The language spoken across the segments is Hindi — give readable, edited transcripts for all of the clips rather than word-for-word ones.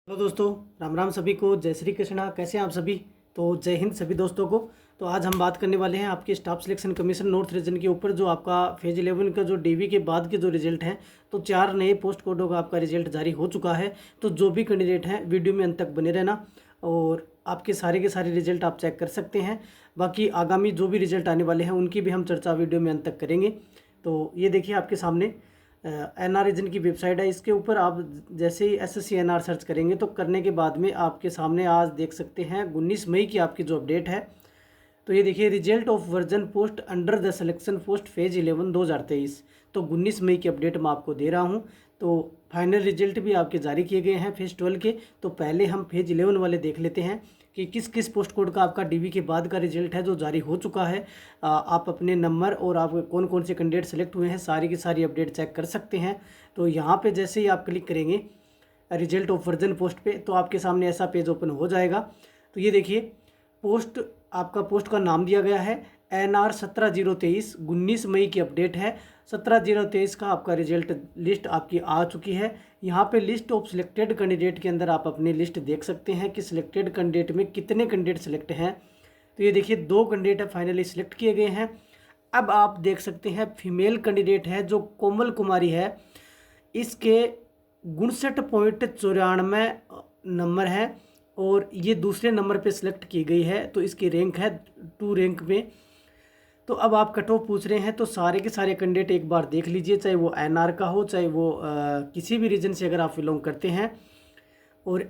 हेलो दोस्तों, राम राम सभी को। जय श्री कृष्णा। कैसे हैं आप सभी? तो जय हिंद सभी दोस्तों को। तो आज हम बात करने वाले हैं आपके staff selection commission north region के ऊपर, जो आपका फेज 11 का जो डीवी के बाद के जो रिजल्ट हैं। तो 4 नए पोस्ट कोडों का आपका रिजल्ट जारी हो चुका है। तो जो भी कैंडिडेट हैं वीडियो में अंत तक बने रहना और आपके सारे के सारे रिजल्ट आप चेक कर सकते हैं। बाकी आगामी जो भी रिजल्ट आने वाले हैं उनकी भी हम चर्चा वीडियो में अंत तक करेंगे। तो ये देखिए आपके सामने एनआर रीजन की वेबसाइट है। इसके ऊपर आप जैसे ही एसएससी एनआर सर्च करेंगे तो करने के बाद में आपके सामने आज देख सकते हैं 19 मई की आपकी जो अपडेट है। तो ये देखिए, result of version post under the selection post phase 11 2023। तो 19 मई की अपडेट मैं आपको दे रहा हूँ। तो फाइनल रिजल्ट भी आपके जारी किए गए हैं फेज 12 के। तो पहले हम फेज 11 वाले देख लेते हैं कि किस किस पोस्ट कोड का आपका डीवी के बाद का रिजल्ट है जो जारी हो चुका है। आप अपने नंबर और आप कौन कौन से कैंडिडेट सेलेक्ट हुए हैं सारी की सारी अपडेट चेक कर सकते हैं। तो यहाँ पे जैसे ही आप क्लिक करेंगे रिजल्ट ऑफ वर्जन पोस्ट पे, तो आपके सामने ऐसा पेज ओपन हो जाएगा। तो ये देखिए, पोस्ट आपका पोस्ट का नाम दिया गया है NR 17/023। 19 मई की अपडेट है। 17/023 का आपका रिजल्ट लिस्ट आपकी आ चुकी है। यहाँ पे लिस्ट ऑफ सिलेक्टेड कैंडिडेट के अंदर आप अपनी लिस्ट देख सकते हैं कि सिलेक्टेड कैंडिडेट में कितने कैंडिडेट सिलेक्ट हैं। तो ये देखिए, 2 कैंडिडेट फाइनली सिलेक्ट किए गए हैं। अब आप देख सकते हैं फीमेल कैंडिडेट है जो कोमल कुमारी है। इसके 59.94 नंबर है और ये दूसरे नंबर पे सिलेक्ट की गई है। तो इसकी रैंक है 2 रैंक में। तो अब आप कट ऑफ पूछ रहे हैं, तो सारे के सारे कैंडिडेट एक बार देख लीजिए, चाहे वो एनआर का हो, चाहे वो किसी भी रीजन से अगर आप बिलोंग करते हैं। और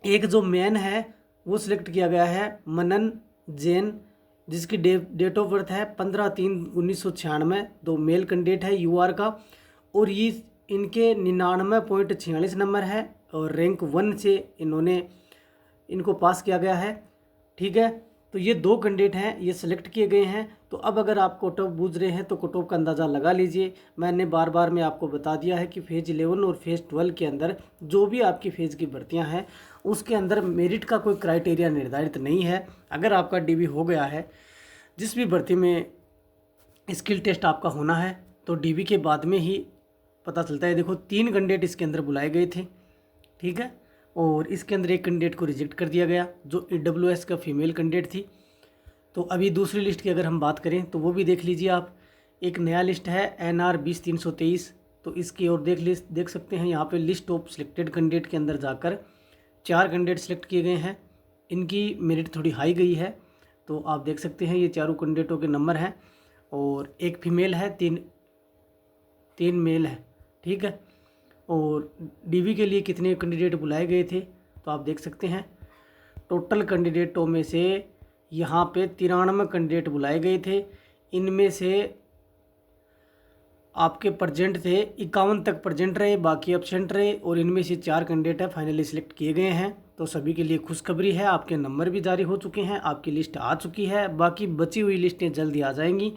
एक जो मैन है वो सिलेक्ट किया गया है मनन जैन, जिसकी डेट ऑफ बर्थ है 15/3/1996। तो मेल कैंडिडेट है यूआर का और ये इनके 99.46 नंबर है और रैंक 1 से इनको पास किया गया है। ठीक है, तो ये 2 कैंडिडेट हैं, ये सिलेक्ट किए गए हैं। तो अब अगर आप कट ऑफ बूझ रहे हैं तो कट ऑफ का अंदाज़ा लगा लीजिए। मैंने बार बार मैं आपको बता दिया है कि फेज 11 और फेज 12 के अंदर जो भी आपकी फेज की भर्तियां हैं उसके अंदर मेरिट का कोई क्राइटेरिया निर्धारित नहीं है। अगर आपका डीवी हो गया है, जिस भी भर्ती में स्किल टेस्ट आपका होना है, तो डीवी के बाद में ही पता चलता है। देखो, 3 कैंडिडेट इसके अंदर बुलाए गए थे। ठीक है, और इसके अंदर एक कैंडिडेट को रिजेक्ट कर दिया गया जो EWS का फीमेल कैंडिडेट थी। तो अभी दूसरी लिस्ट की अगर हम बात करें तो वो भी देख लीजिए आप। एक नया लिस्ट है NR 20/323। तो इसकी और देख सकते हैं यहाँ पे लिस्ट ऑफ सिलेक्टेड कैंडिडेट के अंदर जाकर 4 कैंडिडेट सेलेक्ट किए गए हैं। इनकी मेरिट थोड़ी हाई गई है। तो आप देख सकते हैं ये चारों कैंडिडेटों के नंबर हैं और एक फीमेल है, तीन मेल है। ठीक है, और डीवी के लिए कितने कैंडिडेट बुलाए गए थे तो आप देख सकते हैं। टोटल कैंडिडेटों में से यहाँ पे 93 कैंडिडेट बुलाए गए थे। इनमें से आपके प्रजेंट थे 51 तक प्रजेंट रहे, बाकी एब्सेंट रहे और इनमें से 4 कैंडिडेट है फाइनली सिलेक्ट किए गए हैं। तो सभी के लिए खुशखबरी है, आपके नंबर भी जारी हो चुके हैं, आपकी लिस्ट आ चुकी है। बाकी बची हुई लिस्टें जल्दी आ जाएंगी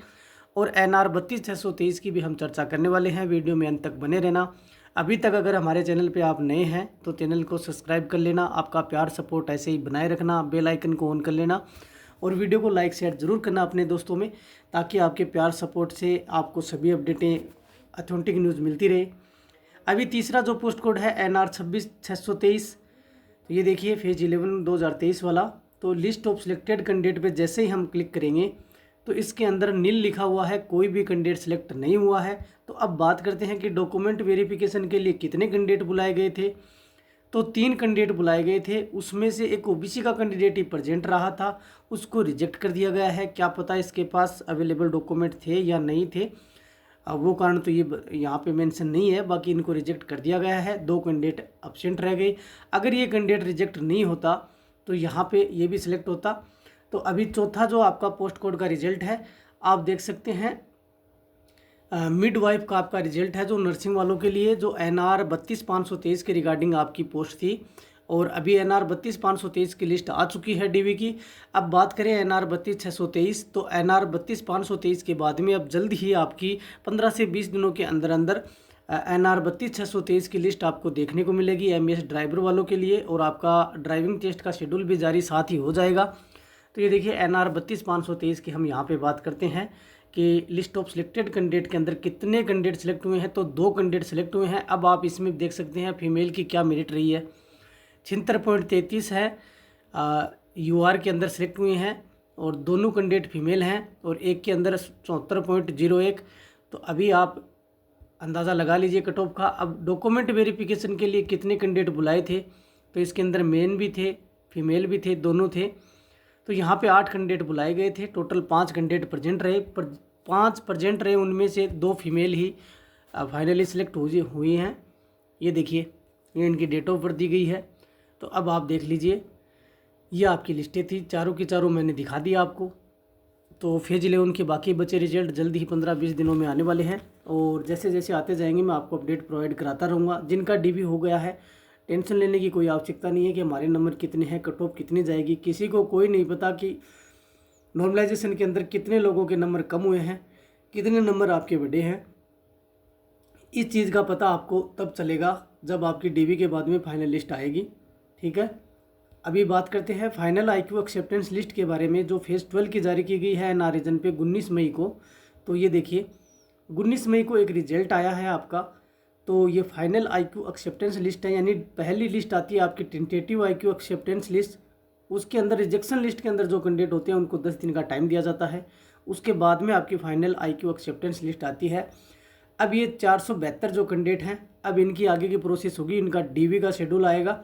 और NR 32/623 की भी हम चर्चा करने वाले हैं। वीडियो में अंत तक बने रहना। अभी तक अगर हमारे चैनल पे आप नए हैं तो चैनल को सब्सक्राइब कर लेना। आपका प्यार सपोर्ट ऐसे ही बनाए रखना, बेल आइकन को ऑन कर लेना और वीडियो को लाइक शेयर ज़रूर करना अपने दोस्तों में, ताकि आपके प्यार सपोर्ट से आपको सभी अपडेटें ऑथेंटिक न्यूज़ मिलती रहे। अभी तीसरा जो पोस्ट कोड है NR 26/623। तो ये देखिए फेज 11 2023 वाला। तो लिस्ट ऑफ सिलेक्टेड कैंडिडेट पे जैसे ही हम क्लिक करेंगे तो इसके अंदर नील लिखा हुआ है, कोई भी कैंडिडेट सिलेक्ट नहीं हुआ है। तो अब बात करते हैं कि डॉक्यूमेंट वेरिफिकेशन के लिए कितने कैंडिडेट बुलाए गए थे। तो 3 कैंडिडेट बुलाए गए थे, उसमें से एक ओबीसी का कैंडिडेट ही प्रेजेंट रहा था, उसको रिजेक्ट कर दिया गया है। क्या पता इसके पास अवेलेबल डॉक्यूमेंट थे या नहीं थे, अब वो कारण तो ये यहाँ पे मेंशन नहीं है। बाकी इनको रिजेक्ट कर दिया गया है। 2 कैंडिडेट एब्सेंट रह गए। अगर ये कैंडिडेट रिजेक्ट नहीं होता तो यहाँ पे ये भी सिलेक्ट होता। तो अभी चौथा जो आपका पोस्ट कोड का रिजल्ट है आप देख सकते हैं, मिडवाइफ का आपका रिजल्ट है जो नर्सिंग वालों के लिए, जो NR 32/523 के रिगार्डिंग आपकी पोस्ट थी। और अभी NR 32/523 की लिस्ट आ चुकी है डीवी की। अब बात करें NR 32/623, तो NR 32/523 के बाद में अब जल्द ही आपकी 15 से 20 दिनों के अंदर अंदर NR 32/623 की लिस्ट आपको देखने को मिलेगी MES ड्राइवर वालों के लिए। और आपका ड्राइविंग टेस्ट का शेड्यूल भी जारी साथ ही हो जाएगा। तो ये देखिए NR 32/523 की हम यहाँ पे बात करते हैं कि लिस्ट ऑफ सिलेक्टेड कैंडिडेट के अंदर कितने कैंडिडेट सिलेक्ट हुए हैं। तो 2 कैंडिडेट सिलेक्ट हुए हैं। अब आप इसमें देख सकते हैं फीमेल की क्या मेरिट रही है। 76.33 है UR के अंदर सेलेक्ट हुए हैं और दोनों कैंडिडेट फीमेल हैं और एक के अंदर 74.01। तो अभी आप अंदाज़ा लगा लीजिए कट ऑफ का। अब डॉक्यूमेंट वेरिफिकेशन के लिए कितने कैंडिडेट बुलाए थे, तो इसके अंदर मेन भी थे फीमेल भी थे, दोनों थे। तो यहाँ पे 8 कैंडिडेट बुलाए गए थे, टोटल 5 कैंडिडेट प्रेजेंट रहे, 5 प्रेजेंट रहे, उनमें से 2 फीमेल ही फाइनली सिलेक्ट हुई हैं। ये देखिए, ये इनकी डेट ऑफ बर्थ दी गई है। तो अब आप देख लीजिए, ये आपकी लिस्टें थी, चारों की चारों मैंने दिखा दी आपको। तो फेज 11 के बाकी बचे रिजल्ट जल्दी ही 15-20 दिनों में आने वाले हैं और जैसे जैसे आते जाएंगे मैं आपको अपडेट प्रोवाइड कराता रहूँगा। जिनका DV हो गया है, टेंशन लेने की कोई आवश्यकता नहीं है कि हमारे नंबर कितने हैं, कट ऑफ कितनी जाएगी। किसी को कोई नहीं पता कि नॉर्मलाइजेशन के अंदर कितने लोगों के नंबर कम हुए हैं, कितने नंबर आपके बढ़े हैं। इस चीज़ का पता आपको तब चलेगा जब आपकी DV के बाद में फाइनल लिस्ट आएगी। ठीक है, अभी बात करते हैं फाइनल IQ एक्सेप्टेंस लिस्ट के बारे में, जो फेज़ 12 की जारी की गई है NR रीजन पे 19 मई को। तो ये देखिए, 19 मई को एक रिजल्ट आया है आपका। तो ये फाइनल IQ एक्सेप्टेंस लिस्ट है, यानी पहली लिस्ट आती है आपकी टेंटेटिव IQ एक्सेप्टेंस लिस्ट। उसके अंदर रिजेक्शन लिस्ट के अंदर जो कैंडिडेट होते हैं उनको 10 दिन का टाइम दिया जाता है। उसके बाद में आपकी फाइनल IQ एक्सेप्टेंस लिस्ट आती है। अब ये 472 जो कैंडिडेट हैं, अब इनकी आगे की प्रोसेस होगी, इनका DV का शेड्यूल आएगा।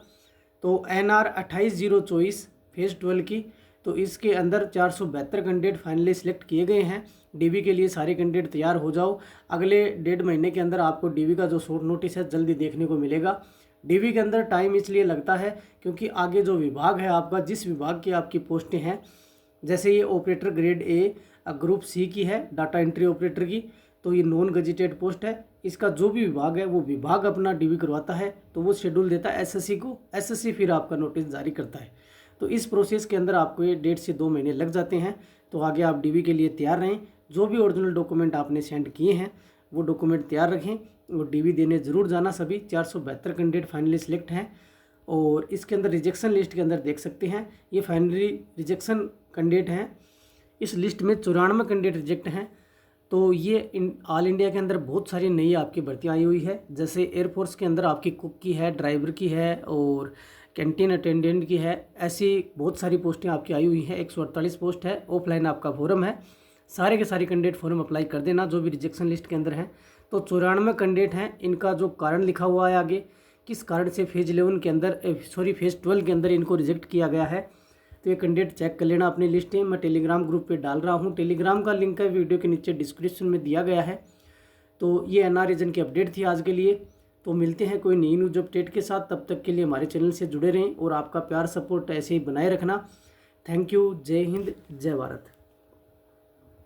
तो NR 28/024 फेज़ 12 की, तो इसके अंदर 472 कैंडिडेट फाइनली सिलेक्ट किए गए हैं। DV के लिए सारे कैंडिडेट तैयार हो जाओ, अगले 1.5 महीने के अंदर आपको DV का जो शॉर्ट नोटिस है जल्दी देखने को मिलेगा। DV के अंदर टाइम इसलिए लगता है क्योंकि आगे जो विभाग है आपका, जिस विभाग की आपकी पोस्टें हैं, जैसे ये operator grade A group C की है, डाटा एंट्री ऑपरेटर की, तो ये नॉन गजेटेड पोस्ट है। इसका जो भी विभाग है वो विभाग अपना DV करवाता है, तो वो शेड्यूल देता है SSC को, SSC फिर आपका नोटिस जारी करता है। तो इस प्रोसेस के अंदर आपको ये 1.5 से 2 महीने लग जाते हैं। तो आगे आप DV के लिए तैयार रहें। जो भी ओरिजिनल डॉक्यूमेंट आपने सेंड किए हैं वो डॉक्यूमेंट तैयार रखें और DV देने ज़रूर जाना। सभी 472 कैंडिडेट फाइनली सिलेक्ट हैं और इसके अंदर रिजेक्शन लिस्ट के अंदर देख सकते हैं, ये फाइनली रिजेक्शन कैंडिडेट हैं। इस लिस्ट में 94 कैंडिडेट रिजेक्ट हैं। तो ये ऑल इंडिया के अंदर बहुत सारी नई आपकी भर्तियाँ आई हुई है, जैसे एयरफोर्स के अंदर आपकी कुक की है, ड्राइवर की है और कैंटीन अटेंडेंट की है। ऐसी बहुत सारी पोस्टें आपकी आई हुई हैं, 148 पोस्ट है। ऑफलाइन आपका फॉर्म है, सारे के सारे कैंडिडेट फॉर्म अप्लाई कर देना जो भी रिजेक्शन लिस्ट के अंदर हैं। तो 94 कैंडिडेट हैं, इनका जो कारण लिखा हुआ है आगे, किस कारण से फेज़ 11 के अंदर फेज़ 12 के अंदर इनको रिजेक्ट किया गया है। तो ये कैंडिडेट चेक कर लेना अपनी लिस्टें। मैं टेलीग्राम ग्रुप पे डाल रहा हूँ, टेलीग्राम का लिंक है वीडियो के नीचे डिस्क्रिप्शन में दिया गया है। तो ये NR रीजन की अपडेट थी आज के लिए। तो मिलते हैं कोई नई न्यूज़ अपडेट के साथ, तब तक के लिए हमारे चैनल से जुड़े रहें और आपका प्यार सपोर्ट ऐसे ही बनाए रखना। Thank you. जय हिंद, जय भारत।